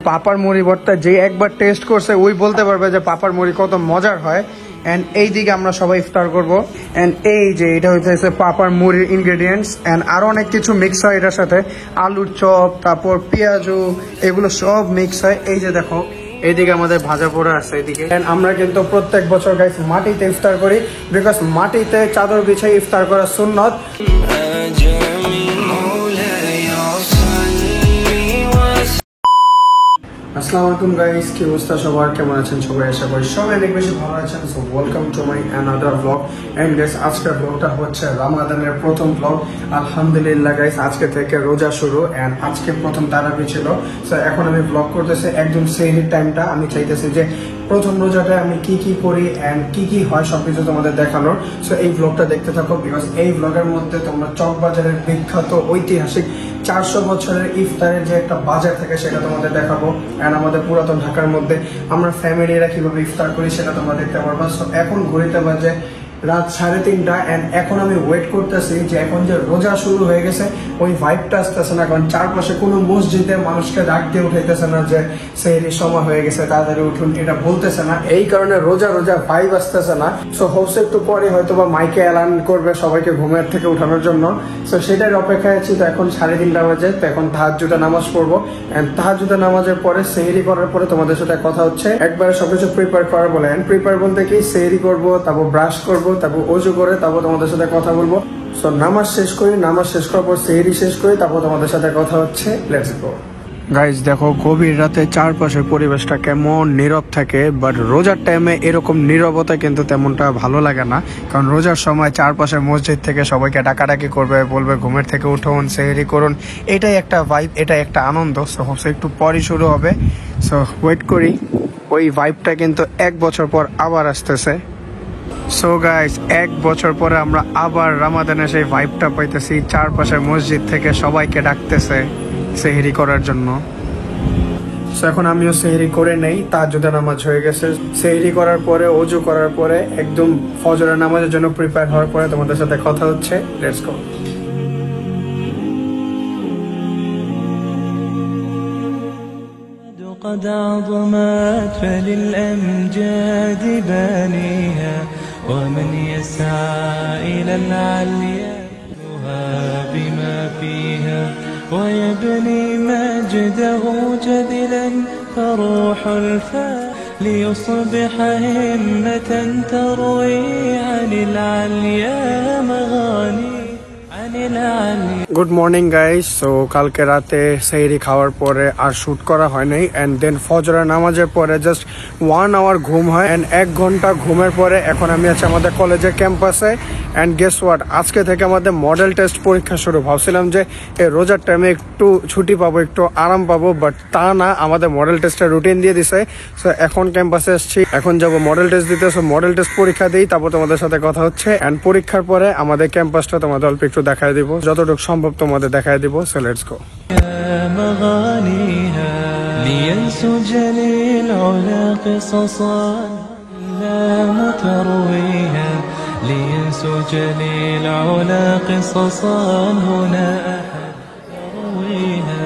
পাপার মুড়ি ভর্তা যে একবার টেস্ট করছে ওই বলতে পারবে যে পাপার মুড়ি কত মজার হয়। এন্ড এই দিকে আমরা সবাই ইফতার করবো। এন্ড এই যে এটা হচ্ছে পাপার মুড়ির ইনগ্রেডিয়েন্টস। এন্ড আরো অনেক কিছু মিক্স হয় এটার সাথে, আলুর চপ, তারপর পেঁয়াজু, এগুলো সব মিক্স হয়। এই যে দেখো এইদিকে আমাদের ভাজা পোড়া আছে এদিকে। আমরা কিন্তু প্রত্যেক বছর গাইস মাটিতে ইফতার করি, বিকজ মাটিতে চাদর বিছাই ইফতার করা সুন্নত। আসসালামু আলাইকুম গাইস, কি অবস্থা সবার, কেমন আছেন সবাই? আশা করি সবাই অনেক বেশি ভালো আছেন। So welcome to my another blog. And guys আজকের ব্লগটা হচ্ছে রমাদানের প্রথম ব্লগ। আলহামদুলিল্লাহ গাইস আজকে থেকে রোজা শুরু। এন্ড আজকে প্রথম তারাবি ছিল। সো এখন আমি ব্লগ করতেছি একদম সেহরির টাইমটা। আমি চাইতেছি যে প্রথম রোজাটায় আমি কি কি করি এন্ড কি কি হয় সবকিছু তোমাদের দেখানোর। সো এই ব্লগটা দেখতে থাকো, বিকজ এই ব্লগের মধ্যে তোমরা চকবাজারের বিখ্যাত ঐতিহাসিক 400 বছরের ইফতারের যে একটা বাজার থাকে সেটা তোমাদের দেখাবো। এন্ড আমাদের পুরাতন ঢাকার মধ্যে আমরা ফ্যামিলিরা কিভাবে ইফতার করি সেটা তোমরা দেখতে পারবা। সো এখন ঘড়িতে বাজে রাত 3:30 এন্ড এখন আমি ওয়েট করতেছি যে এখন যে রোজা শুরু হয়ে গেছে ওই ভাইবটা আসতেছে না, কারণ চারপাশে কোনো মসজিদে মানুষকে ডাক দিয়ে উঠাইতেছে না যে সেহরির সময় হয়ে গেছে তাড়াতাড়ি উঠুন, এটা বলতেছে না। এই কারণে রোজা রোজা ভাইব আসতেছে না। সো হোসে একটু পরে হয়তো বা মাইকে এলান করবে সবাইকে ঘুমের থেকে উঠানোর জন্য। সো সেটার অপেক্ষায় আছি। তো এখন 3:30 বাজে, তো এখন তাহাজ্জুদের নামাজ পড়বো। এন্ড তাহাজ্জুদের নামাজের পরে সেহরি করার পরে তোমাদের সাথে কথা হচ্ছে। একবারে সবকিছু প্রিপেয়ার করা বলে। এন্ড প্রিপেয়ার বলতে কি, সেহরি করবো, তারপর ব্রাশ করবো, তারপর অজু করে তারপর তোমাদের সাথে কথা বলবো। সো নামাজ শেষ করি, নামাজ শেষ করার পর সেহরি শেষ করি, তারপর তোমাদের সাথে কথা হচ্ছে। Let's go guys. দেখো গভীর রাতে চারপাশের পরিবেশটা কেমন নীরব থাকে, বাট রোজার টাইমে এরকম নীরবতা কিন্তু তেমনটা ভালো লাগে না, কারণ রোজার সময় চারপাশে মসজিদ থেকে সবাইকে ডাকাডাকি করবে, বলবে ঘুমের থেকে উঠুন, সেহরি করুন। এটাই একটা ভাইব, এটাই একটা আনন্দ। সো হোসে একটু পরই শুরু হবে। সো ওয়েট করি, ওই ভাইবটা কিন্তু 1 বছর পর আবার আসতেছে। সো গাইস 1 বছর পরে আমরা আবার রমাদানের সেই ভাইবটা পাইতেছি। চারপাশে মসজিদ থেকে সবাইকে ডাকতেছে সেহরি করার জন্য। সো এখন আমিও সেহরি করে নেই, তাহাজ্জুদের নামাজ হয়ে গেছে। সেহরি করার পরে ওযু করার পরে একদম ফজরের নামাজের জন্য প্রিপেয়ার হওয়ার পরে তোমাদের সাথে কথা হচ্ছে। Let's go. قد عظمت فللأمجاد بانيها ومن يسعى إلى العليا بما فيها ويبني مجده جدلا فروح الفا ليصبح همة تروي عن العليا مغاني good morning guys. So কালকে রাতে সেহরি খাওয়ার পরে আর শুট করা হয় নাই। এন্ড দেন ফজরের নামাজের পরে জাস্ট 1 আওয়ার ঘুম হয়। এন্ড 1 ঘন্টা ঘুমের পরে এখন আমি আছি আমাদের কলেজের ক্যাম্পাসে। এন্ড গেস হোয়াট, আজকে থেকে আমাদের মডেল টেস্ট পরীক্ষা শুরু। ভাবছিলাম যে এই রোজার টাইমে একটু ছুটি পাবো, একটু আরাম পাবো, বাট তা না, আমাদের মডেল টেস্টের রুটিন দিয়ে দিছে। সো এখন ক্যাম্পাসে আসছি, এখন যাবো মডেল টেস্ট দিতে। সো মডেল টেস্ট পরীক্ষা দিই, তারপর তোমাদের সাথে কথা হচ্ছে। এন্ড পরীক্ষার পরে আমাদের ক্যাম্পাসটা তোমাদের অল্প একটু দেখায় দিব, যতটুকু সম্ভব তোমাদের দেখায় দিব। So let's go. لينسج للعلا قصصا لا مترويها لينسج للعلا قصصا هنا أحد يرويها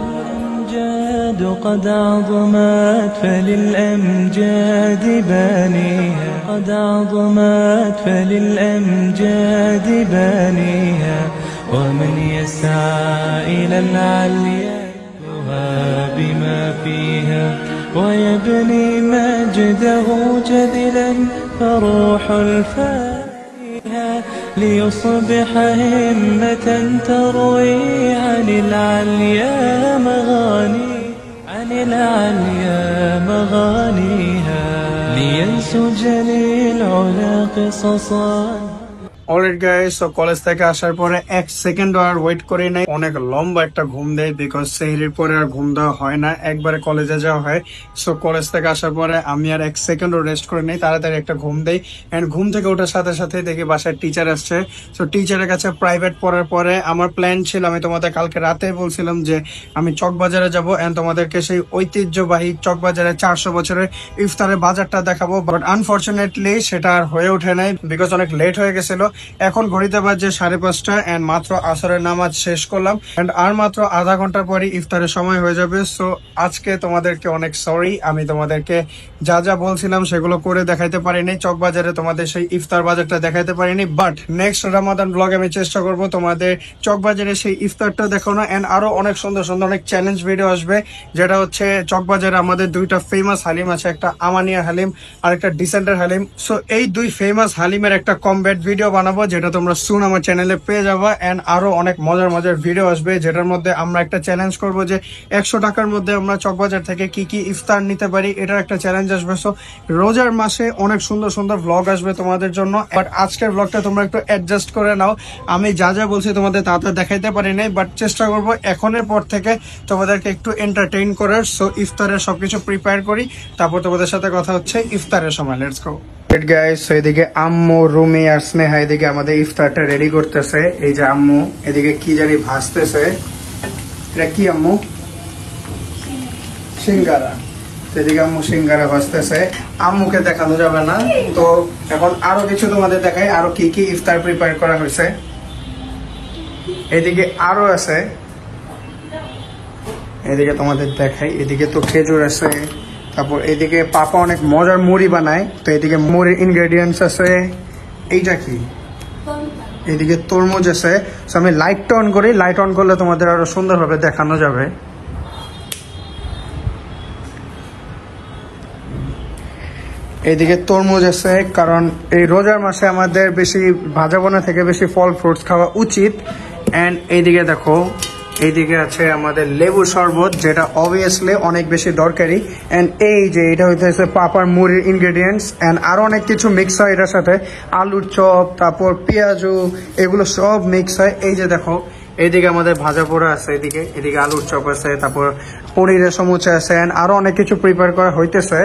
الأمجاد قد عظمت فللأمجاد بانيها قد عظمت فللأمجاد بانيها ومن يسعى إلى العليا بما فيها ويبني مجده جدلا فروح الفاتحة ليصبح همة تروي عن العليا مغاني عن العليا مغانيها لينسج للعلا قصصا। Alright guys, so college থেকে আসার পরে 1 সেকেন্ড আর ওয়েট করি নাই, অনেক লম্বা একটা ঘুম দেয়, বিকজ সেহরির পরে আর ঘুম দেওয়া হয় না, একবারে কলেজে যাওয়া হয়। সো কলেজ থেকে আসার পরে আমি আর 1 সেকেন্ডও রেস্ট করে নেই, তাড়াতাড়ি একটা ঘুম দেই। এন্ড ঘুম থেকে ওঠার সাথে সাথে দেখি বাসায় টিচার আসছে। সো টিচারের কাছে প্রাইভেট পড়ার পরে আমার প্ল্যান ছিল, আমি তোমাদের কালকে রাতে বলছিলাম যে আমি চকবাজারে যাব এন্ড তোমাদেরকে সেই ঐতিহ্যবাহী চকবাজারের 400 বছরের ইফতারের বাজারটা দেখাবো। বাট আনফরচুনেটলি সেটা আর হয়ে ওঠে নাই, বিকজ অনেক লেট হয়ে গেছিল। এখন ঘড়িতে বাজে 5:30 এন্ড মাত্র আসরের নামাজ শেষ করলাম এন্ড আর মাত্র আধা ঘন্টা পরে ইফতারের সময় হয়ে যাবে। সো আজকে তোমাদেরকে অনেক সরি, আমি তোমাদেরকে যা যা বলছিলাম সেগুলো করে দেখাইতে পারিনি, চকবাজারে তোমাদের সেই ইফতার বাজারটা দেখাইতে পারিনি। বাট নেক্সট রমাদান ব্লগে আমি চেষ্টা করব তোমাদের চকবাজারে সেই ইফতারটা দেখানো এন্ড আরো অনেক সুন্দর সুন্দর অনেক চ্যালেঞ্জ ভিডিও আসবে, যেটা হচ্ছে চকবাজারে আমাদের দুইটা ফেমাস হালিম আছে, একটা আমানিয়া হালিম আর একটা ডিসেন্টার হালিম। সো এই দুই ফেমাস হালিমের একটা কমব্যাট ভিডিও বানাবো, যেটা তোমরা সুন আমার চ্যানেলে পেয়ে যাবা এন্ড আরো অনেক মজার মজার ভিডিও আসবে, যেটার মধ্যে আমরা একটা চ্যালেঞ্জ করব যে 100 টাকার মধ্যে আমরা চকবাজার থেকে কি কি ইফতার নিতে পারি, এটার একটা চ্যালেঞ্জ আসবে। সো রোজার মাসে অনেক সুন্দর সুন্দর ব্লগ আসবে তোমাদের জন্য। বাট আজকের ব্লগটা তোমরা একটু অ্যাডজাস্ট করে নাও, আমি যা যা বলছি তোমাদের তা তা দেখাইতে পারি নাই, বাট চেষ্টা করব এখনের পর থেকে তোমাদেরকে একটু এন্টারটেইন করার। সো ইফতারের সবকিছু প্রিপেয়ার করি, তারপর তোমাদের সাথে কথা হচ্ছে ইফতারের সময়। Let's go guys. এদিকে আম্মু, রুমি আর স্নেহা এদিকে আমাদের ইফতারটা রেডি করতেছে। এই যে আম্মু এদিকে কি জানি ভাজতেছে, এটা কি আম্মু? সিঙ্গারা। এদিকে আম্মু সিঙ্গারা ভাজতেছে, আম্মুকে দেখানো যাবে না, তো এখন আরো কিছু তোমাদের দেখাই আরো কি কি ইফতার প্রিপেয়ার করা হয়েছে। এদিকে আরো আছে, এদিকে তোমাদের দেখাই। এদিকে তো খেজুর আছে, তারপর এদিকে পাপা অনেক মজার মুড়ি বানায়, তো এদিকে মুড়ির ইনগ্রেডিয়েন্টস আছে। এইটা কি? এদিকে তরমুজ আছে। তো আমি লাইটটা অন করি, লাইট অন করলে তোমাদের আরো সুন্দরভাবে দেখানো যাবে। এইদিকে তরমুজ আছে, কারণ এই রোজার মাসে আমাদের বেশি ভাজা বোনা থেকে বেশি ফল ফ্রুটস খাওয়া উচিত। এন্ড এইদিকে দেখো, এইদিকে আছে আমাদের লেবু শরবত, যেটা অবভিয়াসলি অনেক বেশি দরকারি। এন্ড এই যে এটা হইতেছে পাপার মুড়ির ইনগ্রেডিয়েন্টস এন্ড আরো অনেক কিছু মিক্স হয় এটার সাথে, আলুর চপ, তারপর পেঁয়াজু, এগুলো সব মিক্স হয়। এই যে দেখো, এইদিকে আমাদের ভাজা পোড়া আছে, এদিকে আলুর চপ আছে, তারপর পনিরের সমুচা আছে এন্ড আরো অনেক কিছু প্রিপেয়ার করা হইতেছে।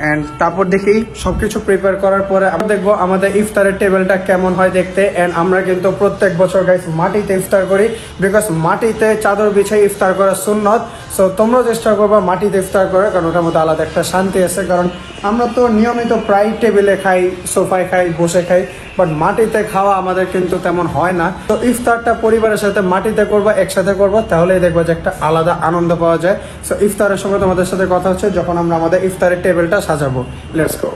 এন্ড তারপর দেখি সবকিছু প্রিপেয়ার করার পরে আমরা দেখবো আমাদের ইফতারের টেবিলটা কেমন হয় দেখতে। এন্ড আমরা কিন্তু প্রত্যেক বছর গাইস মাটিতে ইফতার করি, বিকজ মাটিতে চাদর বিছাই ইফতার করা সুন্নত। সো তোমরাও চেষ্টা করবা মাটিতে ইফতার করে, কারণ ওটার মধ্যে আলাদা একটা শান্তি আছে। কারণ আমরা তো নিয়মিত প্রায় টেবিলে খাই, সোফায় খাই, বসে খাই, বাট মাটিতে খাওয়া আমাদের কিন্তু তেমন হয় না। তো ইফতারটা পরিবারের সাথে মাটিতে করবা, একসাথে করবো, তাহলেই দেখবো যে একটা আলাদা আনন্দ পাওয়া যায়। সো ইফতারের সময় তোমাদের সাথে কথা হচ্ছে যখন আমরা আমাদের ইফতারের টেবিলটা সাজাবো। Let's go.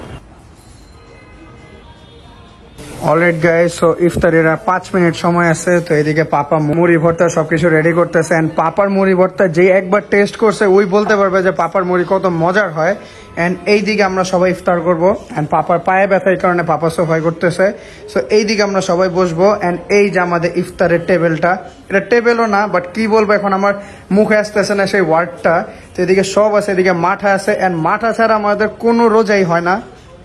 Alright guys, so ইফতারের 5 মিনিট সময় আছে। তো এদিকে পাপা মুড়ি ভর্তা সবকিছু রেডি করতেছে এন্ড পাপার মুড়ি ভর্তা যে একবার টেস্ট করছে ওই বলতে পারবে যে পাপার মুড়ি কত মজার হয়। এন্ড এইদিকে আমরা সবাই ইফতার করবো এন্ড পাপার পায়ে ব্যথা, এই কারণে পাপা সোফাই করতেছে। সো এইদিকে আমরা সবাই বসবো এন্ড এই যে আমাদের ইফতারের টেবিলটা, এটা টেবিলও না, বাট কি বলবো এখন আমার মুখে আসতেছে না সেই ওয়ার্ডটা। তো এদিকে সব আছে, এদিকে মাঠা আছে এন্ড মাঠা ছাড়া আমাদের কোনো রোজাই হয় না।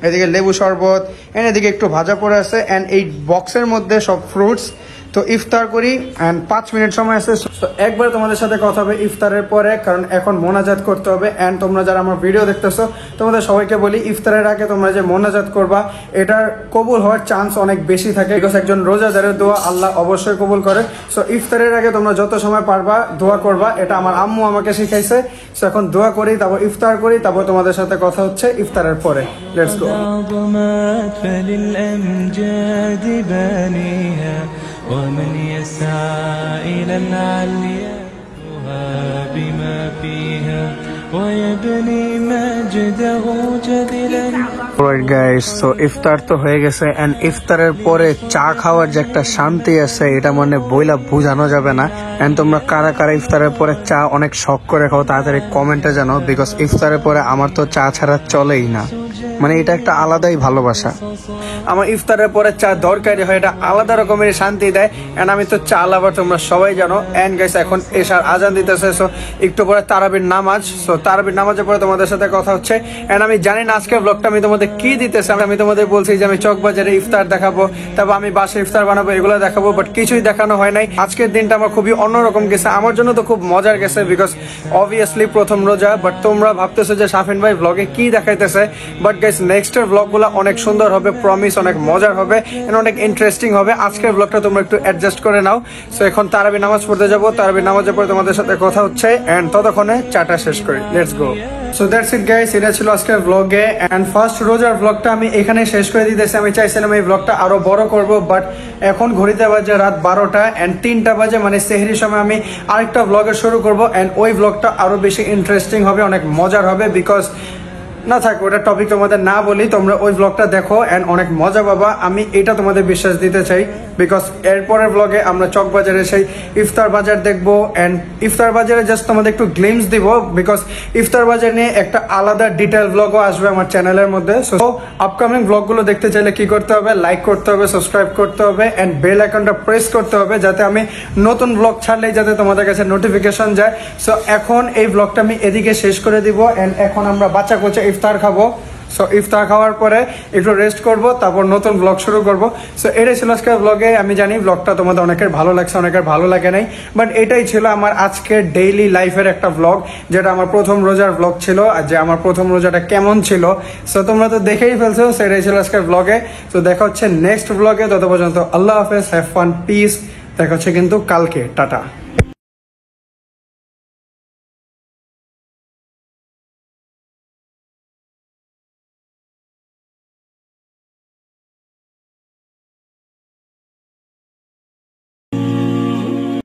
এদিকে লেবু শরবত এন্ড এদিকে একটু ভাজা পড়ে আছে এন্ড এই বক্সের মধ্যে সব ফ্রুটস। তো ইফতার করি এন্ড 5 মিনিট সময় আছে। তো একবার তোমাদের সাথে কথা হবে ইফতারের পরে, কারণ এখন মোনাজাত করতে হবে। এন্ড তোমরা যারা আমার ভিডিও দেখতেছো তোমাদের সবাইকে বলি, ইফতারের আগে তোমরা যে মোনাজাত করবা এটার কবুল হওয়ার চান্স অনেক বেশি থাকে, বিকজ একজন রোজাদারের দোয়া আল্লাহ অবশ্যই কবুল করে। সো ইফতারের আগে তোমরা যত সময় পারবা দোয়া করবা, এটা আমার আম্মু আমাকে শিখাইছে। সো এখন দোয়া করি, তারপর ইফতার করি, তারপর তোমাদের সাথে কথা হচ্ছে ইফতারের পরে। Let's go. عظمت فللأمجاد بانيها ومن يسعى إلى العليا بما فيها ويبني مجده جدلا. Alright guys, so ইফতার তো হয়ে গেছে এন্ড ইফতারের পরে চা খাওয়ার যে একটা শান্তি আছে এটা মানে বইলা বোঝানো যাবে না। এন্ড তোমরা কারা কারা ইফতারের পরে চা অনেক শখ করে খাও তাড়াতাড়ি কমেন্টে জানাও, বিকজ ইফতারের পরে আমার তো চা ছাড়া চলেই না, মানে এটা একটা আলাদাই ভালোবাসা। আমার ইফতারের পরে চা দরকারি হয়, এটা আলাদা রকমের শান্তি দেয়। এন্ড আমি তো চা লাভার, তোমরা সবাই জানো। এন্ড গাইস এখন এশার আজান দিতেছে, সো একটু পরে তারাবির নামাজ। সো তারাবির নামাজের পরে তোমাদের সাথে কথা হচ্ছে। এন্ড আমি জানি না আজকের ব্লগটা আমি তোমাদের কি দিতেছে, আমি তোমাদের বলছি যে আমি চকবাজারে ইফতার দেখাবো, তারপর আমি বাসায় ইফতার বানাবো, এগুলো দেখাবো, বাট কিছুই দেখানো হয় নাই। আজকের দিনটা আমার খুবই অন্যরকম গেছে, আমার জন্য তো খুব মজার গেছে, বিকজ অবভিয়াসলি প্রথম রোজা। বাট তোমরা ভাবতেছো যে শাফিন ভাই ব্লগে কি দেখাইতেছে, বাট গাইস নেক্সটের ব্লগগুলো অনেক সুন্দর হবে, প্রমিস অনেক মজার হবে এন্ড অনেক ইন্টারেস্টিং হবে। আজকের ব্লগটা তোমরা একটু অ্যাডজাস্ট করে নাও। সো এখন তারাবি নামাজ পড়তে যাবো, তারাবি নামাজের পরে তোমাদের সাথে কথা হচ্ছে এন্ড ততক্ষণে চাটা শেষ করি। Let's go. So that's it guys, এটা ছিল আজকের ব্লগে এন্ড ফার্স্ট রোজার ব্লগটা আমি এখানে শেষ করে দিতেছি। আমি চাইছিলাম এই ব্লগটা আরো বড় করব, বাট এখন ঘড়িতে বাজে রাত 12টা এন্ড 3টা বাজে, মানে সেহরির সময় আমি আরেকটা ব্লগে শুরু করব এন্ড ওই ব্লগটা আরো বেশি ইন্টারেস্টিং হবে, অনেক মজার হবে। বিকজ না থাক ওটা টপিক তোমাদের না বলি, তোমরা ওই ব্লগটা দেখো এন্ড অনেক মজা পাবা, আমি এটা তোমাদের বিশ্বাস দিতে চাই। বিকজ এরপরের ব্লগে আমরা চকবাজারে সেই ইফতার বাজার দেখবো এন্ড ইফতার বাজারে জাস্ট তোমাদের একটু গ্লিমস দিব, বিকজ ইফতার বাজার নিয়ে একটা আলাদা ডিটেল ব্লগও আসবে আমার চ্যানেলের মধ্যে। সো আপকামিং ব্লগগুলো দেখতে চাইলে কি করতে হবে, লাইক করতে হবে, সাবস্ক্রাইব করতে হবে এন্ড বেল আইকনটা প্রেস করতে হবে, যাতে আমি নতুন ব্লগ ছাড়লেই যাতে তোমাদের কাছে নোটিফিকেশন যায়। সো এখন এই ব্লগটা আমি এদিকে শেষ করে দিব এন্ড এখন আমরা বাচ্চা কোচে ইফতার খাবো। সো ইফতার খাওয়ার পরে একটু রেস্ট করব, তারপর নতুন ব্লগ শুরু করব। সো এটাই ছিল আজকের ব্লগে। আমি জানি ব্লগটা তোমাদের অনেকের ভালো লাগছে, অনেকের ভালো লাগে নাই, বাট এটাই ছিল আমার আজকের ডেইলি লাইফের একটা ব্লগ, যেটা আমার প্রথম রোজার ব্লগ ছিল, আর যে আমার প্রথম রোজাটা কেমন ছিল সো তোমরা তো দেখেই ফেলছো। সেটাই ছিল আজকের ব্লগে। তো দেখা হচ্ছে নেক্সট ব্লগে, তত পর্যন্ত আল্লাহ হাফেজ, হ্যাভ ফান, পিস। দেখা হচ্ছে কিন্তু কালকে, টাটা।